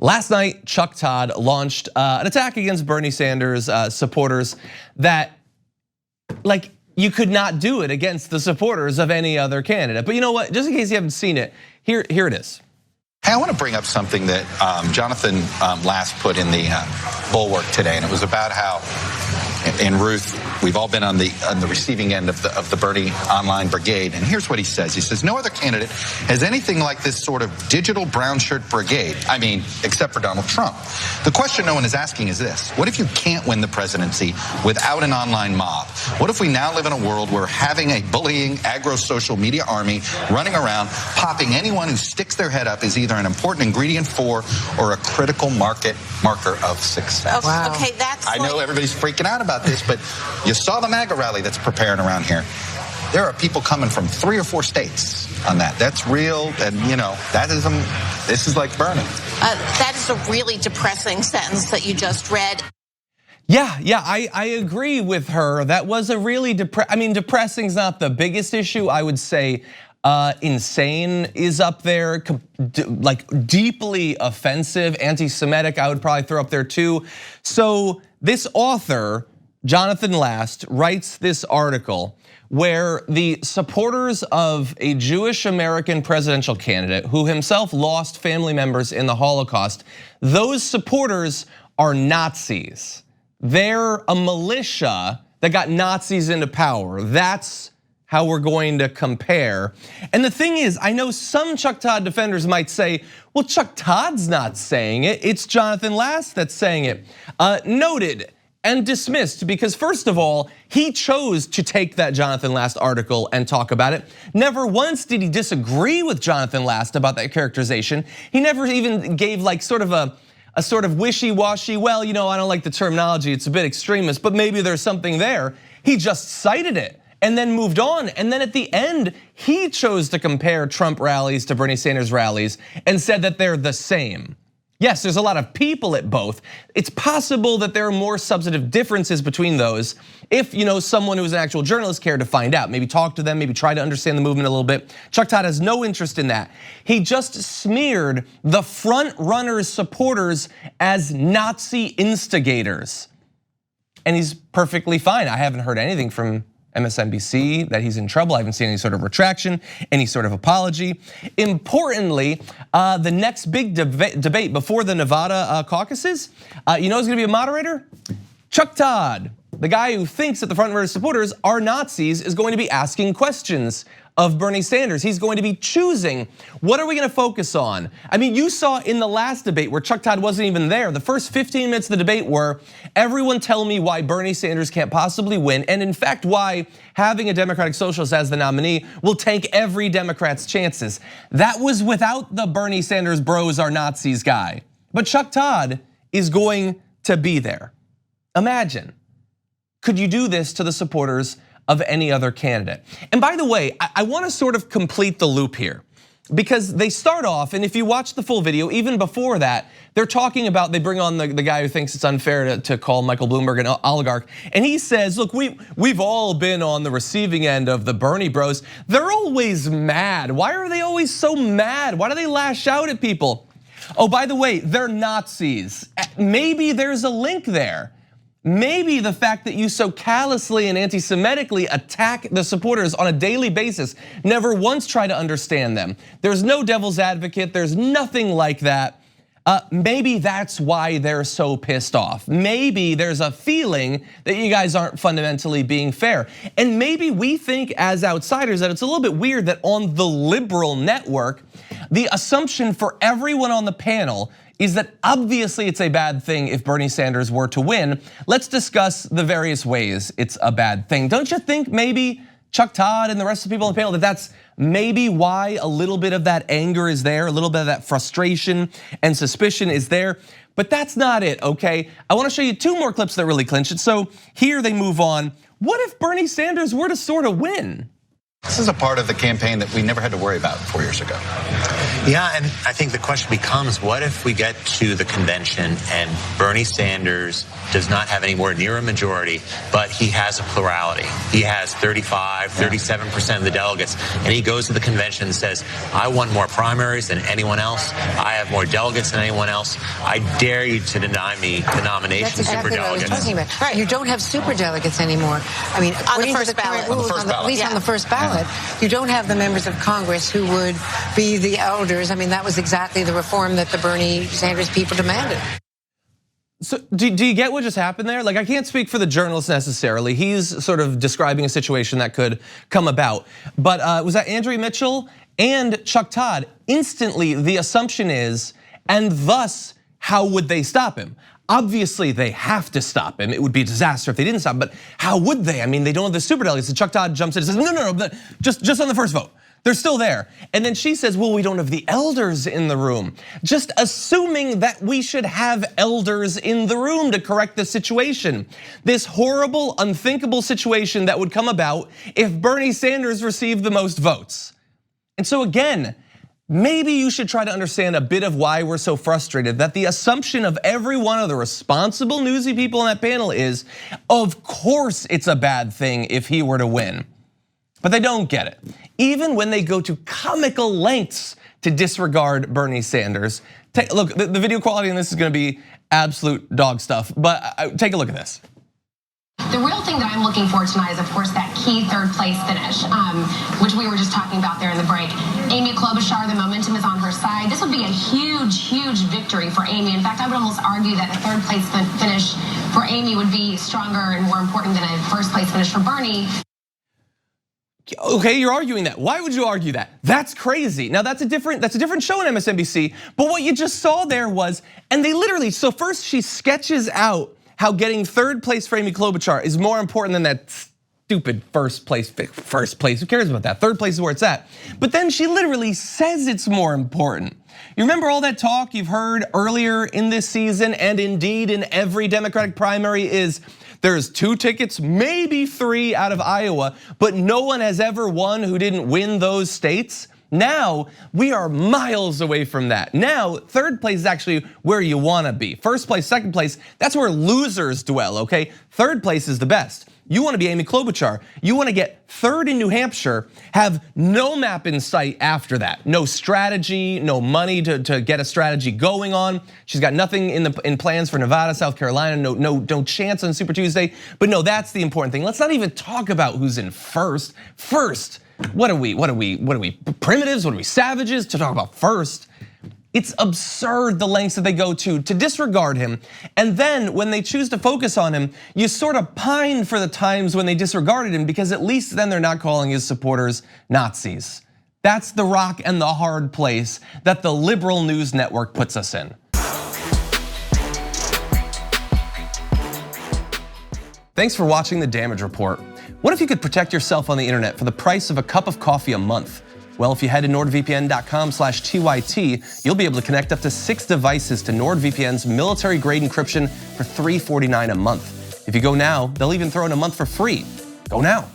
Last night, Chuck Todd launched an attack against Bernie Sanders supporters that, like, you could not do it against the supporters of any other candidate. But you know what? Just in case you haven't seen it, here it is. Hey, I want to bring up something that Jonathan Last put in the Bulwark today, and it was about how, in Ruth, we've all been on the receiving end of the Bernie online brigade. And here's what he says. He says, no other candidate has anything like this sort of digital brown shirt brigade. I mean, except for Donald Trump. The question no one is asking is this: what if you can't win the presidency without an online mob? What if we now live in a world where having a bullying, aggro social media army running around, popping anyone who sticks their head up is either an important ingredient for or a critical marker of success? Wow. Okay, that's I know everybody's freaking out about this, but you saw the MAGA rally that's preparing around here. There are people coming from 3 or 4 states on that. That's real, and you know, this is like burning. That is a really depressing sentence that you just read. Yeah, I agree with her. That was a really depressing is not the biggest issue. I would say insane is up there, like deeply offensive, anti-Semitic, I would probably throw up there too. So this author, Jonathan Last, writes this article where the supporters of a Jewish American presidential candidate who himself lost family members in the Holocaust, those supporters are Nazis. They're a militia that got Nazis into power. That's how we're going to compare. And the thing is, I know some Chuck Todd defenders might say, well, Chuck Todd's not saying it, it's Jonathan Last that's saying it. Noted and dismissed, because first of all, he chose to take that Jonathan Last article and talk about it. Never once did he disagree with Jonathan Last about that characterization. He never even gave like sort of a sort of wishy-washy, well, you know, I don't like the terminology, it's a bit extremist, but maybe there's something there. He just cited it and then moved on. And then at the end, he chose to compare Trump rallies to Bernie Sanders rallies and said that they're the same. Yes, there's a lot of people at both. It's possible that there are more substantive differences between those if someone who's an actual journalist cared to find out, maybe talk to them, maybe try to understand the movement a little bit. Chuck Todd has no interest in that. He just smeared the front runners' supporters as Nazi instigators. And he's perfectly fine. I haven't heard anything from MSNBC that he's in trouble. I haven't seen any sort of retraction, any sort of apology. Importantly, the next big debate before the Nevada caucuses, you know who's gonna be a moderator? Chuck Todd, the guy who thinks that the front-runners supporters are Nazis, is going to be asking questions of Bernie Sanders. He's going to be choosing, what are we gonna focus on? I mean, you saw in the last debate where Chuck Todd wasn't even there, the first 15 minutes of the debate were, everyone tell me why Bernie Sanders can't possibly win, and in fact, why having a Democratic Socialist as the nominee will tank every Democrat's chances. That was without the Bernie Sanders bros are Nazis guy. But Chuck Todd is going to be there. Imagine, could you do this to the supporters of any other candidate? And by the way, I want to sort of complete the loop here, because they start off, and if you watch the full video, even before that, they're talking about, they bring on the guy who thinks it's unfair to call Michael Bloomberg an oligarch. And he says, look, we've all been on the receiving end of the Bernie bros. They're always mad. Why are they always so mad? Why do they lash out at people? Oh, by the way, they're Nazis. Maybe there's a link there. Maybe the fact that you so callously and anti-Semitically attack the supporters on a daily basis, never once try to understand them. There's no devil's advocate, there's nothing like that. Maybe that's why they're so pissed off. Maybe there's a feeling that you guys aren't fundamentally being fair. And maybe we think as outsiders that it's a little bit weird that on the liberal network, the assumption for everyone on the panel is that obviously it's a bad thing if Bernie Sanders were to win. Let's discuss the various ways it's a bad thing. Don't you think maybe Chuck Todd and the rest of the people on the panel that's maybe why a little bit of that anger is there, a little bit of that frustration and suspicion is there? But that's not it, okay? I wanna show you 2 more clips that really clinch it. So here they move on. What if Bernie Sanders were to sort of win? This is a part of the campaign that we never had to worry about 4 years ago. Yeah, and I think the question becomes, what if we get to the convention and Bernie Sanders does not have anywhere near a majority, but he has a plurality. He has 35, 37% of the delegates, and he goes to the convention and says, I won more primaries than anyone else. I have more delegates than anyone else. I dare you to deny me the nomination. That's exactly what I was talking about. Right. You don't have superdelegates anymore. I mean, on the first ballot. Rules, at least on the first ballot, you don't have the members of Congress who would be the elders. I mean, that was exactly the reform that the Bernie Sanders people demanded. So do you get what just happened there? Like, I can't speak for the journalist necessarily. He's sort of describing a situation that could come about. But was that Andrea Mitchell and Chuck Todd? Instantly, the assumption is, and thus, how would they stop him? Obviously, they have to stop him. It would be a disaster if they didn't stop him, but how would they? I mean, they don't have the superdelegates. So Chuck Todd jumps in and says, no, just on the first vote. They're still there. And then she says, well, we don't have the elders in the room. Just assuming that we should have elders in the room to correct the situation. This horrible, unthinkable situation that would come about if Bernie Sanders received the most votes. And so again, maybe you should try to understand a bit of why we're so frustrated that the assumption of every one of the responsible newsy people on that panel is, of course it's a bad thing if he were to win. But they don't get it. Even when they go to comical lengths to disregard Bernie Sanders. Look, the video quality in this is gonna be absolute dog stuff, but take a look at this. The real thing that I'm looking for tonight is, of course, that key third place finish, which we were just talking about there in the break. Amy Klobuchar, the momentum is on her side. This would be a huge, huge victory for Amy. In fact, I would almost argue that a third place finish for Amy would be stronger and more important than a first place finish for Bernie. Okay, you're arguing that. Why would you argue that? That's crazy. Now that's a different show on MSNBC, but what you just saw there was, and they literally, so first she sketches out how getting third place for Amy Klobuchar is more important than that stupid first place, who cares about that? Third place is where it's at. But then she literally says it's more important. You remember all that talk you've heard earlier in this season, and indeed in every Democratic primary, is there's 2 tickets, maybe 3 out of Iowa, but no one has ever won who didn't win those states. Now, we are miles away from that. Now, third place is actually where you wanna be. First place, second place, that's where losers dwell, okay? Third place is the best. You wanna be Amy Klobuchar. You wanna get third in New Hampshire, have no map in sight after that. No strategy, no money to get a strategy going on. She's got nothing in plans for Nevada, South Carolina, no chance on Super Tuesday. But no, that's the important thing. Let's not even talk about who's in first. First, what are we, primitives? What are we, savages to talk about first? It's absurd the lengths that they go to disregard him. And then when they choose to focus on him, you sort of pine for the times when they disregarded him, because at least then they're not calling his supporters Nazis. That's the rock and the hard place that the liberal news network puts us in. Thanks for watching The Damage Report. What if you could protect yourself on the internet for the price of a cup of coffee a month? Well, if you head to nordvpn.com/TYT, you'll be able to connect up to 6 devices to NordVPN's military-grade encryption for $349 a month. If you go now, they'll even throw in a month for free. Go now.